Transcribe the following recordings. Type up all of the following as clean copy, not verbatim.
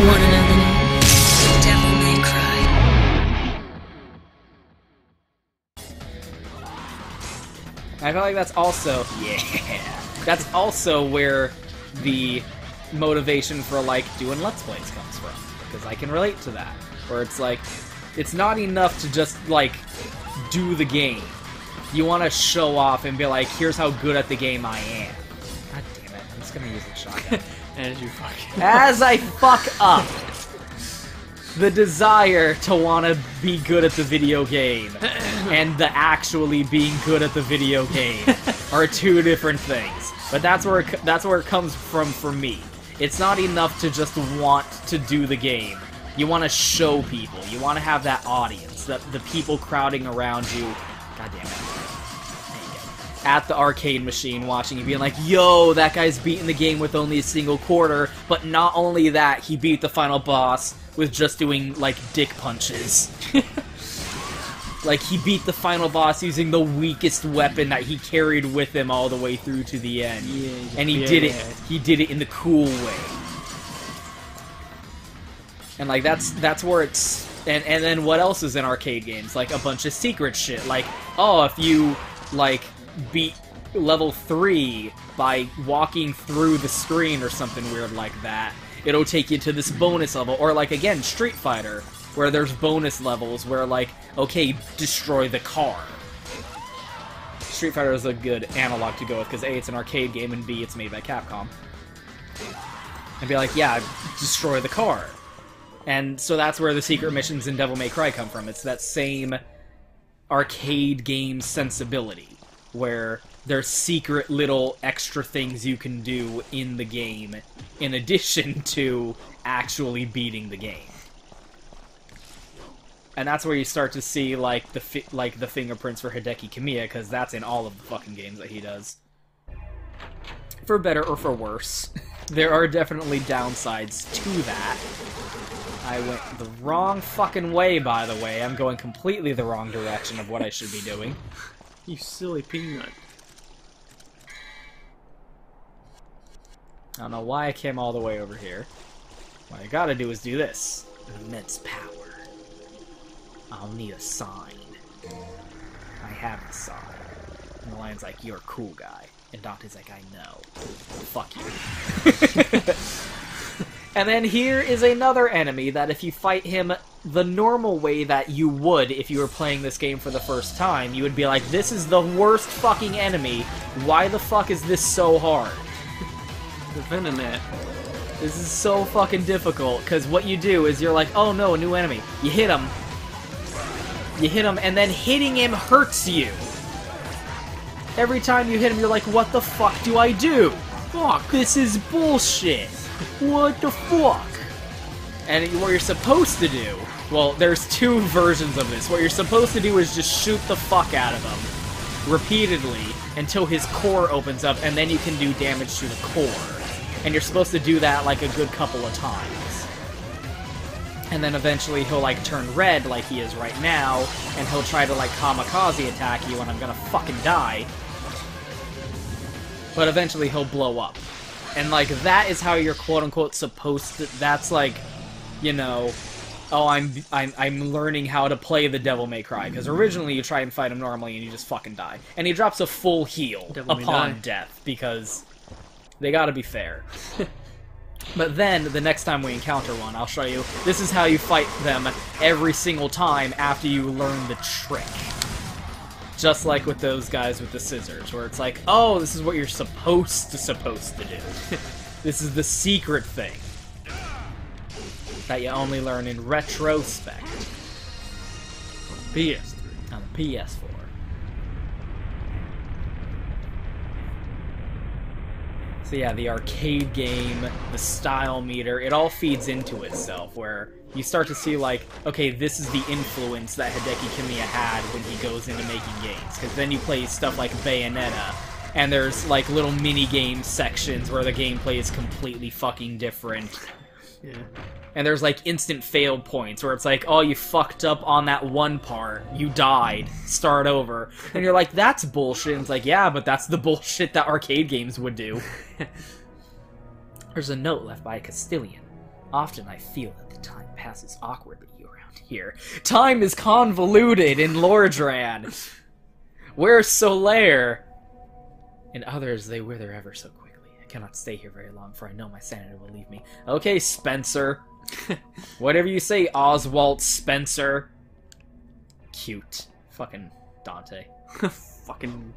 wanna know the name? Devil May Cry. I feel like that's also... Yeah! That's also where the motivation for, like, doing Let's Plays comes from. Because I can relate to that. Where it's like, it's not enough to just, like, do the game. You want to show off and be like, here's how good at the game I am. God damn it, I'm just gonna use the shotgun. As I fuck up, the desire to want to be good at the video game and the actually being good at the video game are two different things. But that's where it comes from for me. It's not enough to just want to do the game. You want to show people. You want to have that audience, the people crowding around you. God damn it. At the arcade machine watching you being like, yo, that guy's beating the game with only a single quarter, but not only that, he beat the final boss with just doing, like, dick punches. Like, he beat the final boss using the weakest weapon that he carried with him all the way through to the end. Yeah, and he did it in the cool way. And, like, that's where it's... And then what else is in arcade games? Like, a bunch of secret shit. Like, oh, if you, like... beat level 3 by walking through the screen or something weird like that, it'll take you to this bonus level. Or, like, again, Street Fighter, where there's bonus levels where, like, okay, destroy the car. Street Fighter is a good analog to go with, because A, it's an arcade game, and B, it's made by Capcom. And be like, yeah, destroy the car. And so that's where the secret missions in Devil May Cry come from. It's that same arcade game sensibility, where there's secret little extra things you can do in the game, in addition to actually beating the game. And that's where you start to see, like, the fingerprints for Hideki Kamiya, because that's in all of the fucking games that he does. For better or for worse. There are definitely downsides to that. I went the wrong fucking way, by the way. I'm going completely the wrong direction of what I should be doing. You silly peanut. I don't know why I came all the way over here. What I gotta do is do this. Immense power. I'll need a sign. I have the sign. And the lion's like, you're a cool guy. And Dante's like, I know. Fuck you. And then here is another enemy that if you fight him the normal way that you would if you were playing this game for the first time, you would be like, this is the worst fucking enemy. Why the fuck is this so hard? The Venomet. This is so fucking difficult, because what you do is you're like, oh no, a new enemy. You hit him. You hit him, and then hitting him hurts you. Every time you hit him, you're like, what the fuck do I do? Fuck, this is bullshit. What the fuck? And what you're supposed to do, well, there's two versions of this. What you're supposed to do is just shoot the fuck out of him repeatedly until his core opens up, and then you can do damage to the core. And you're supposed to do that like a good couple of times. And then eventually he'll like turn red like he is right now, and he'll try to like kamikaze attack you, and I'm gonna fucking die. But eventually he'll blow up. And like that is how you're quote unquote supposed to, that's like, you know, oh, I'm learning how to play the Devil May Cry, because originally you try and fight him normally and you just fucking die. And he drops a full heal upon death, because they gotta be fair. But then, the next time we encounter one, I'll show you, this is how you fight them every single time after you learn the trick. Just like with those guys with the scissors, where it's like, oh, this is what you're supposed to do. This is the secret thing that you only learn in retrospect. PS3. On the PS4. So yeah, the arcade game, the style meter, it all feeds into itself, where you start to see like, okay, this is the influence that Hideki Kamiya had when he goes into making games. Because then you play stuff like Bayonetta, and there's like little mini-game sections where the gameplay is completely fucking different. Yeah. And there's like instant fail points where it's like, oh, you fucked up on that one part, you died, start over. And you're like, that's bullshit. And it's like, yeah, but that's the bullshit that arcade games would do. There's a note left by a Castilian Often I feel that the time passes awkwardly around here. Time is convoluted in Lordran. Where's Solaire? In others, they wither ever so quickly. I cannot stay here very long, for I know my sanity will leave me. Okay, Spencer. Whatever you say, Oswald Spencer. Cute. Fucking Dante. Fucking...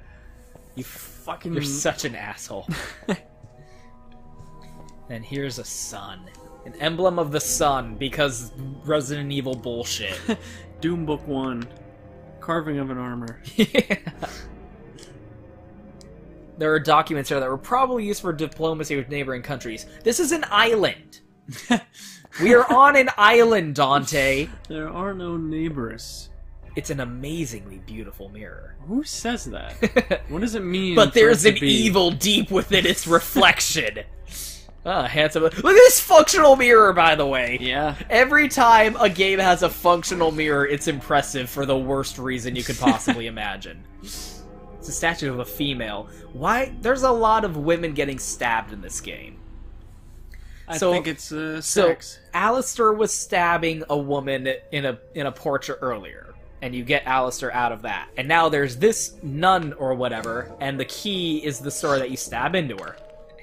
You fucking... You're such an asshole. And here's a sun. An emblem of the sun, because Resident Evil bullshit. Doom Book 1. Carving of an armor. Yeah. There are documents here that were probably used for diplomacy with neighboring countries. This is an island! We are on an island, Dante! There are no neighbors. It's an amazingly beautiful mirror. Who says that? What does it mean? But there's for it an to be... evil deep within its reflection. Ah, handsome. Look at this functional mirror, by the way. Yeah. Every time a game has a functional mirror, it's impressive for the worst reason you could possibly imagine. It's a statue of a female. Why? There's a lot of women getting stabbed in this game. I think it's sex. So, Alistair was stabbing a woman in a portrait earlier, and you get Alistair out of that. And now there's this nun or whatever, and the key is the sword that you stab into her.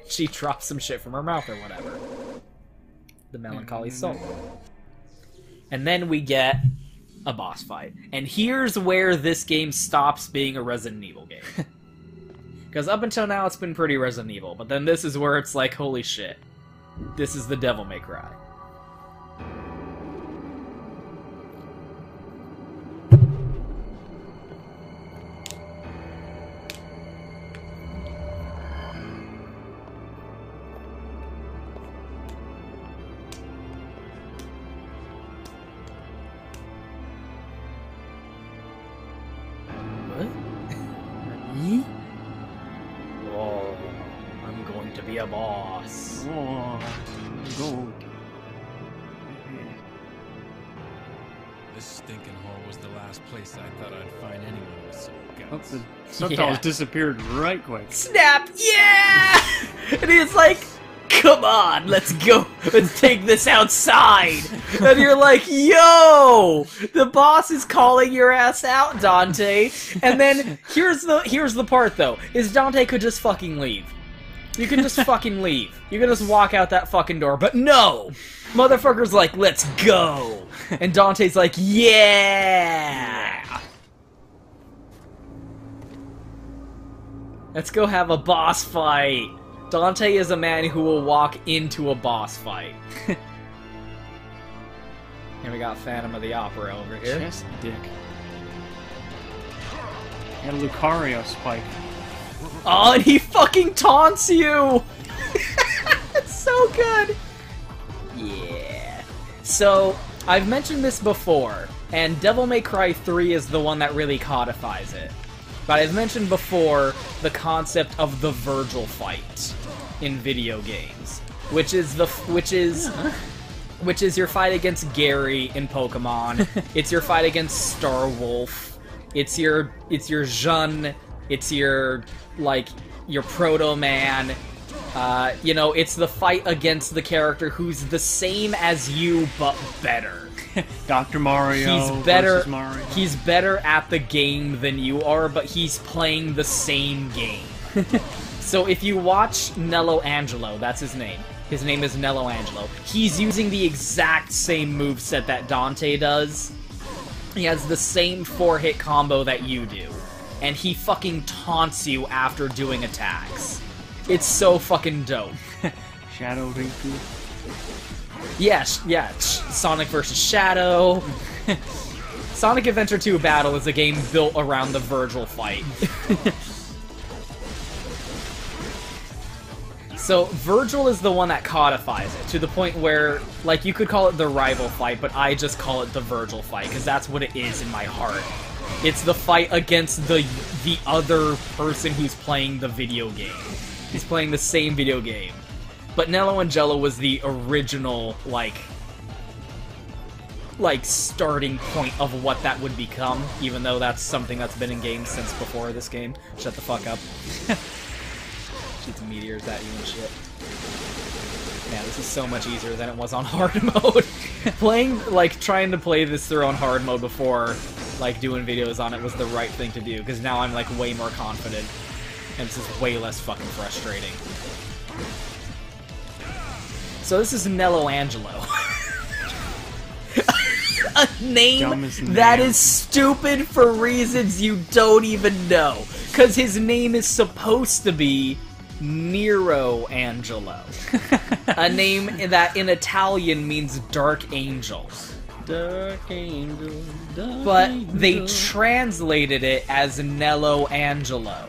She drops some shit from her mouth or whatever. The melancholy soul. And then we get a boss fight. And here's where this game stops being a Resident Evil game. Because up until now it's been pretty Resident Evil, but then this is where it's like, holy shit. This is the Devil May Cry. Oh, I'm going to be a boss. Oh, go. This stinking hole was the last place I thought I'd find anyone with some Oh, guts. the subtitles Yeah. disappeared right quick. Snap! Yeah! And he's like, come on, let's go. Let's take this outside. And you're like, yo! The boss is calling your ass out, Dante. And then, here's the part, though, is Dante could just fucking leave. You can just fucking leave. You can just walk out that fucking door. But no! Motherfucker's like, let's go! And Dante's like, yeah! Let's go have a boss fight. Dante is a man who will walk into a boss fight. And we got Phantom of the Opera over here. Chest dick. And Lucario spike. Oh, and he fucking taunts you! It's so good! Yeah. So, I've mentioned this before, and Devil May Cry 3 is the one that really codifies it. But I've mentioned before the concept of the Vergil fight in video games, which is your fight against Gary in Pokemon. It's your fight against Starwolf. It's your Jun. It's your Proto Man. You know, it's the fight against the character who's the same as you but better. Dr. Mario He's better. versus Mario. He's better at the game than you are, but he's playing the same game. So if you watch Nello Angelo, that's his name. His name is Nello Angelo. He's using the exact same moveset that Dante does. He has the same 4-hit combo that you do. And he fucking taunts you after doing attacks. It's so fucking dope. Shadow Riku. Yeah, Sonic vs. Shadow. Sonic Adventure 2 Battle is a game built around the Vergil fight. So, Vergil is the one that codifies it, to the point where, like, you could call it the rival fight, but I just call it the Vergil fight, because that's what it is in my heart. It's the fight against the other person who's playing the video game. He's playing the same video game. But Nello Angelo was the original, like, starting point of what that would become, even though that's something that's been in games since before this game. Shut the fuck up. Shoots meteors at you and shit. Man, this is so much easier than it was on hard mode. Trying to play this through on hard mode before, like, doing videos on it was the right thing to do, because now I'm, like, way more confident, and this is way less fucking frustrating. So this is Nello Angelo. A name that is stupid for reasons you don't even know. Because his name is supposed to be Nero Angelo. A name that in Italian means Dark Angel. Dark Angel, Dark But Angel. they translated it as Nello Angelo.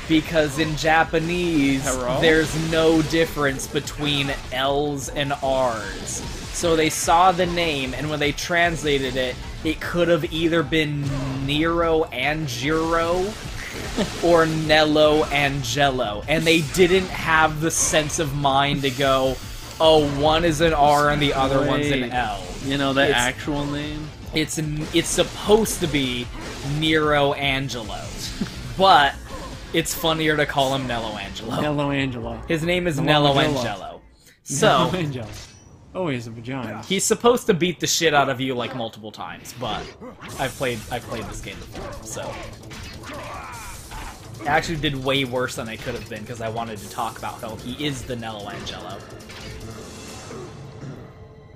Because in Japanese, there's no difference between L's and R's. So they saw the name, and when they translated it, it could have either been Nero Angiro or Nello Angelo. And they didn't have the sense of mind to go, oh, one is an R and the other one's an L. You know the actual name? It's supposed to be Nero Angelo. But it's funnier to call him Nello Angelo. Nello Angelo. His name is Nello Angelo. So, Nello Angelo. Oh, he has a vagina. he's supposed to beat the shit out of you like multiple times, but I've played this game before, so I actually did way worse than I could have been because I wanted to talk about how he is the Nello Angelo.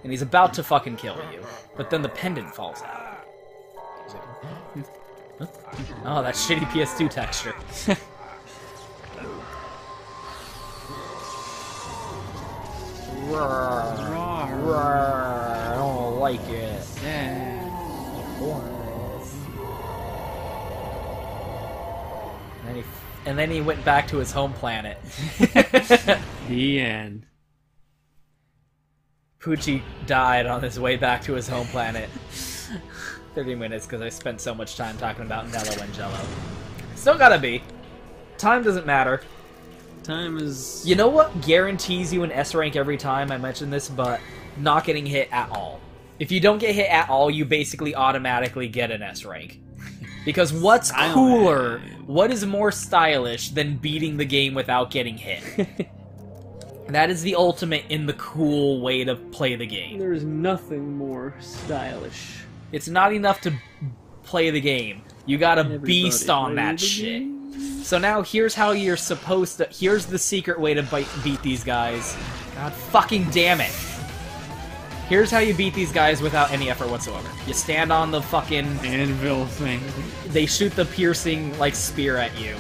And he's about to fucking kill you, but then the pendant falls out. Oh, that shitty PS2 texture. I don't like it. And then he went back to his home planet. The end. Poochie died on his way back to his home planet. 30 minutes because I spent so much time talking about Nello Angelo. Still gotta be. Time doesn't matter. Time is... You know what guarantees you an S rank every time? I mentioned this, but not getting hit at all. If you don't get hit at all, you basically automatically get an S rank. Because what's cooler, what is more stylish than beating the game without getting hit? That is the ultimate in the cool way to play the game. There's nothing more stylish. It's not enough to play the game. You gotta beast on that shit. So now here's how you're supposed to... Here's the secret way to beat these guys. God fucking damn it. Here's how you beat these guys without any effort whatsoever. You stand on the fucking... Anvil thing. They shoot the piercing, like, spear at you.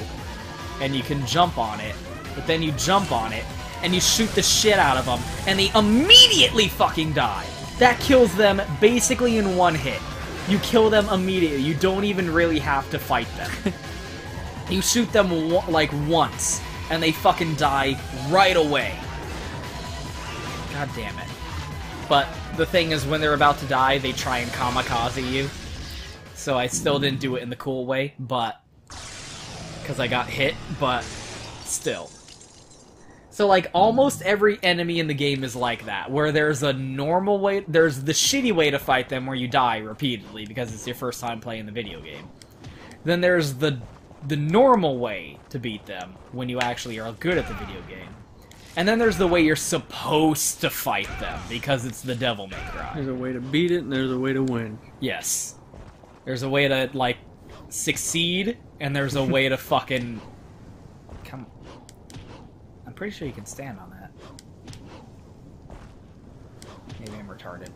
And you can jump on it. But then you jump on it, and you shoot the shit out of them, and they immediately fucking die. That kills them basically in one hit. You kill them immediately. You don't even really have to fight them. You shoot them, like, once, and they fucking die right away. God damn it. But the thing is, when they're about to die, they try and kamikaze you. So I still didn't do it in the cool way, but... Because I got hit, but still. So, like, almost every enemy in the game is like that, where there's a normal way... There's the shitty way to fight them, where you die repeatedly, because it's your first time playing the video game. Then there's the normal way to beat them, when you actually are good at the video game. And then there's the way you're supposed to fight them, because it's the Devil May Cry. There's a way to beat it, and there's a way to win. Yes. There's a way to, like, succeed, and there's a way to fucking... Come... I'm pretty sure you can stand on that. Maybe I'm retarded.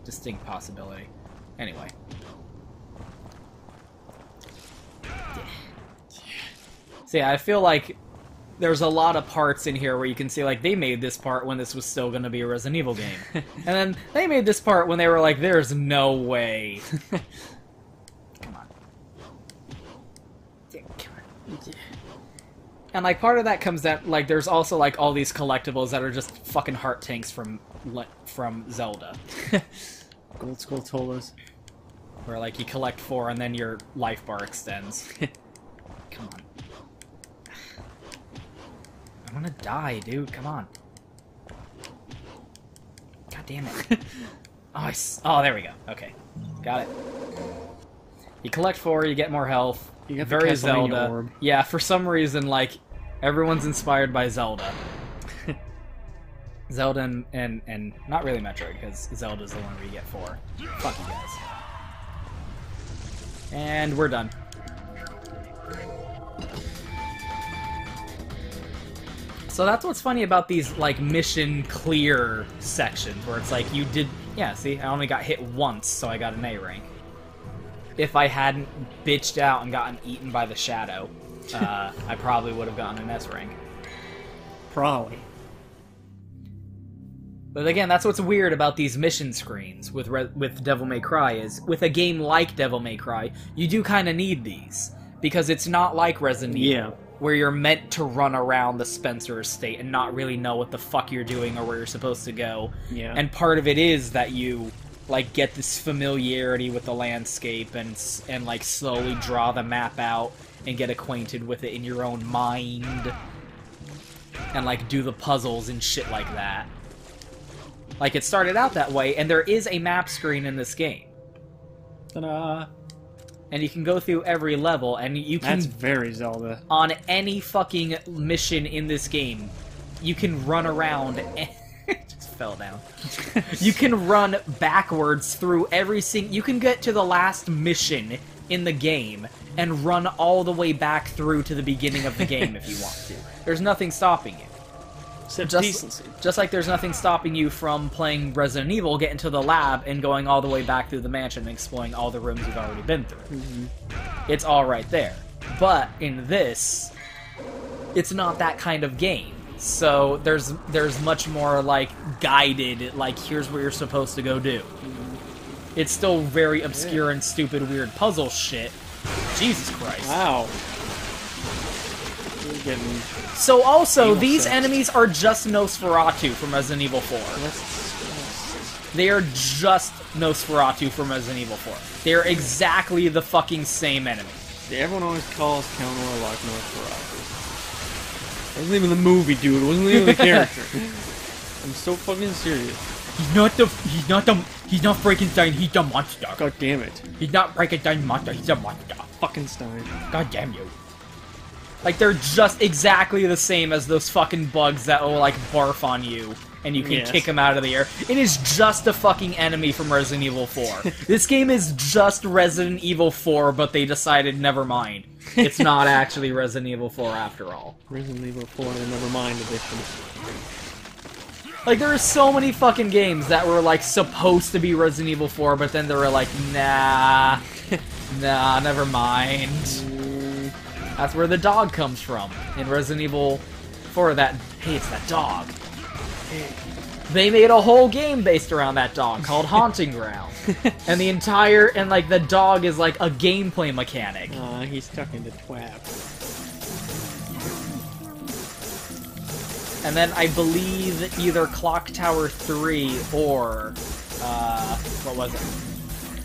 Distinct possibility. Anyway. See, I feel like there's a lot of parts in here where you can see, like, they made this part when this was still going to be a Resident Evil game. And then they made this part when they were like, there's no way. Come on. And, like, part of that comes that, like, there's also, like, all these collectibles that are just fucking heart tanks from Zelda. Gold Skull told us. Where, like, you collect 4 and then your life bar extends. Come on. I'm gonna die, dude. Come on. God damn it. Oh, there we go. Okay. Got it. You collect 4, you get more health. You get Very the Zelda. orb. Yeah, for some reason, like, everyone's inspired by Zelda. Zelda and not really Metroid, because Zelda's the one where you get 4. Fuck you guys. And we're done. So that's what's funny about these, like, mission clear sections, where it's like, you did... Yeah, see, I only got hit once, so I got an A rank. If I hadn't bitched out and gotten eaten by the shadow, I probably would have gotten an S rank. Probably. But again, that's what's weird about these mission screens with Devil May Cry, is with a game like Devil May Cry, you do kind of need these. Because it's not like Resident Evil, where you're meant to run around the Spencer estate and not really know what the fuck you're doing or where you're supposed to go. Yeah. And part of it is that you, like, get this familiarity with the landscape and like, slowly draw the map out and get acquainted with it in your own mind. And, like, do the puzzles and shit like that. Like, it started out that way, and there is a map screen in this game. Ta-da! And you can go through every level, and you can... That's very Zelda. On any fucking mission in this game, you can run around and... just fell down. You can run backwards through every single... You can get to the last mission in the game and run all the way back through to the beginning of the game if you want to. There's nothing stopping you. Except decency. Just like there's nothing stopping you from playing Resident Evil, getting to the lab, and going all the way back through the mansion and exploring all the rooms you've already been through. Mm-hmm. It's all right there. But in this, it's not that kind of game. So there's much more, like, guided, like, here's what you're supposed to go do. Mm-hmm. It's still very obscure and stupid, weird puzzle shit. Jesus Christ. Wow. You're getting... So also, these enemies are just Nosferatu from Resident Evil 4. They are just Nosferatu from Resident Evil 4. They are exactly the fucking same enemy. Everyone always calls Count Orlok Nosferatu. It wasn't even the movie, dude. It wasn't even the character. I'm so fucking serious. He's not Frankenstein, he's the monster. God damn it. He's not Frankenstein monster, he's a monster. Fucking Stein. God damn you. Like, they're just exactly the same as those fucking bugs that will, like, barf on you, and you can kick them out of the air. It is just a fucking enemy from Resident Evil 4. This game is just Resident Evil 4, but they decided, never mind. It's not actually Resident Evil 4 after all. Resident Evil 4, the Nevermind edition. Like, there are so many fucking games that were, like, supposed to be Resident Evil 4, but then they were like, nah, never mind. That's where the dog comes from. In Resident Evil 4, hey, it's that dog. They made a whole game based around that dog called Haunting Ground. And the dog is like a gameplay mechanic. He's stuck in the twab. And then I believe either Clock Tower 3 or, what was it?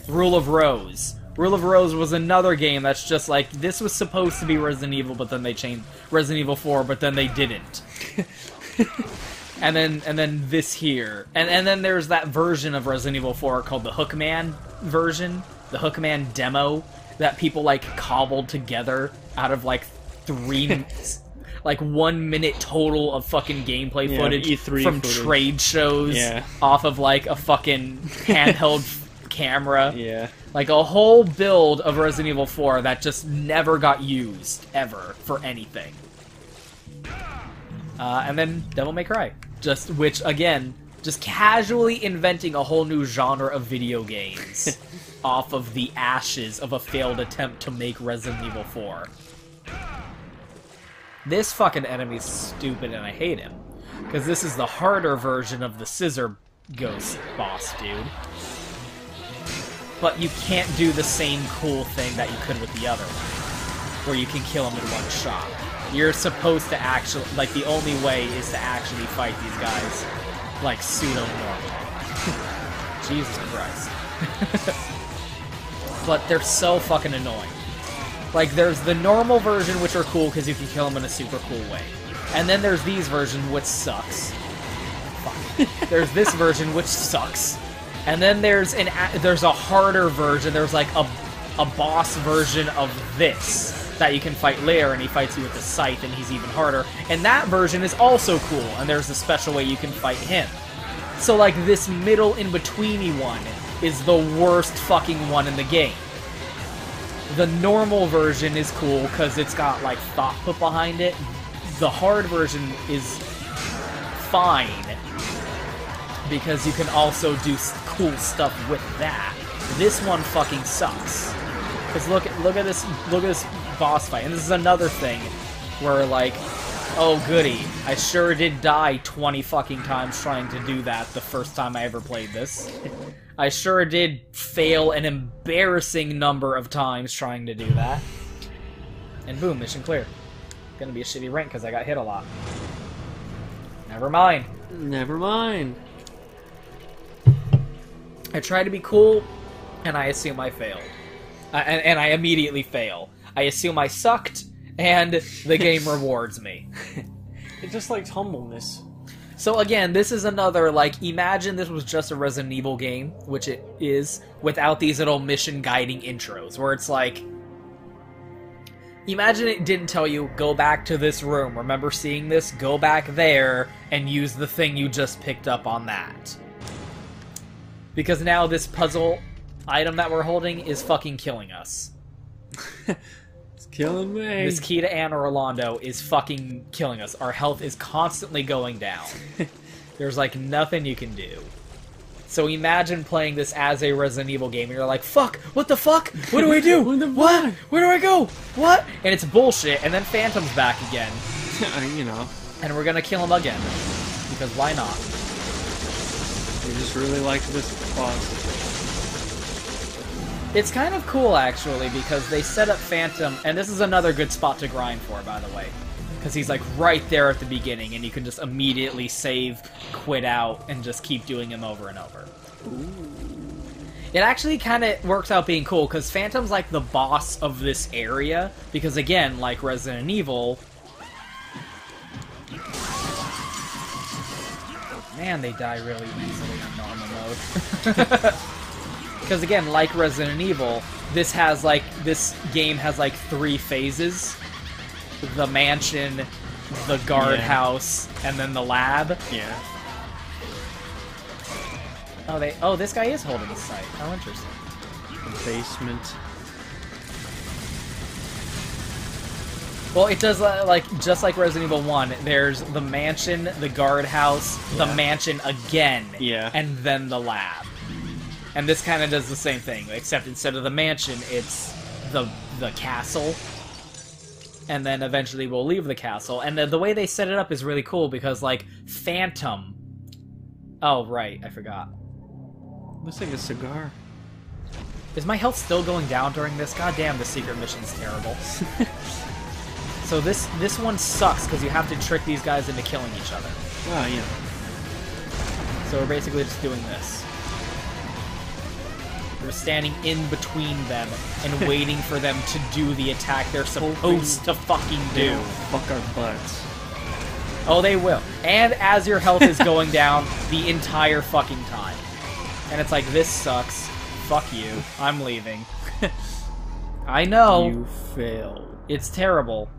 Rule of Rose. Rule of Rose was another game that's just like, this was supposed to be Resident Evil, but then they changed Resident Evil 4, but then they didn't. and then this here. And then there's that version of Resident Evil 4 called the Hookman version, the Hookman demo, that people, like, cobbled together out of, like, 1 minute total of fucking gameplay footage E3 from footage. trade shows off of, like, a fucking handheld camera. Yeah. Like, a whole build of Resident Evil 4 that just never got used, ever, for anything. And then Devil May Cry. Which, again, just casually inventing a whole new genre of video games off of the ashes of a failed attempt to make Resident Evil 4. This fucking enemy's stupid and I hate him. Because this is the harder version of the Scissor Ghost boss, dude. But you can't do the same cool thing that you could with the other one, where you can kill him in one shot. You're supposed to actually, like, the only way is to actually fight these guys, like, pseudo-normal. Jesus Christ. But they're so fucking annoying. Like, there's the normal version, which are cool because you can kill them in a super cool way. And then there's these versions, which sucks. Fuck. There's this version, which sucks. And then there's a harder version. There's like a boss version of this, that you can fight later, and he fights you with the scythe, and he's even harder. And that version is also cool, and there's a special way you can fight him. So, like, this middle in-betweeny one is the worst fucking one in the game. The normal version is cool because it's got, like, thought put behind it. The hard version is fine because you can also do cool stuff with that. This one fucking sucks. Because look at this boss fight, and this is another thing where, like, oh goody, I sure did die 20 fucking times trying to do that the first time I ever played this. I sure did fail an embarrassing number of times trying to do that. And boom, mission clear. Gonna be a shitty rank because I got hit a lot. Never mind. Never mind. I try to be cool, and I assume I failed. And I immediately fail. I assume I sucked, and the game rewards me. It just likes humbleness. So again, this is another, like, imagine this was just a Resident Evil game, which it is, without these little mission guiding intros, where it's like, imagine it didn't tell you, go back to this room, remember seeing this? Go back there, and use the thing you just picked up on that. Because now this puzzle item that we're holding is fucking killing us. It's killing me. This key to Anne Orlando is fucking killing us. Our health is constantly going down. There's, like, nothing you can do. So imagine playing this as a Resident Evil game, and you're like, fuck, what the fuck? What do I do? What? Where do I go? What? And it's bullshit, and then Phantom's back again. You know. And we're gonna kill him again. Because why not? We just really like this boss. It's kind of cool, actually, because they set up Phantom, and this is another good spot to grind for, by the way. Because he's, like, right there at the beginning, and you can just immediately save, quit out, and just keep doing him over and over. Ooh. It actually kind of works out being cool, because Phantom's, like, the boss of this area, because, again, like Resident Evil... Man, they die really easily on normal mode. Because again, like Resident Evil, this game has like 3 phases. The mansion, the guardhouse, and then the lab. Yeah. Oh, this guy is holding the site. How interesting. The basement. Well, it does, like, just like Resident Evil 1, there's the mansion, the guardhouse, the mansion again, and then the lab. And this kind of does the same thing, except instead of the mansion, it's the castle. And then eventually we'll leave the castle. And the way they set it up is really cool because, like, Phantom... Oh, right, I forgot. Looks like a cigar. Is my health still going down during this? God damn, the secret mission's terrible. So this one sucks because you have to trick these guys into killing each other. Oh, yeah. So we're basically just doing this. We're standing in between them and waiting for them to do the attack they're supposed to fucking do. Fuck our butts. Oh, they will. And as your health is going down the entire fucking time. And it's like, this sucks. Fuck you. I'm leaving. I know. You failed. It's terrible.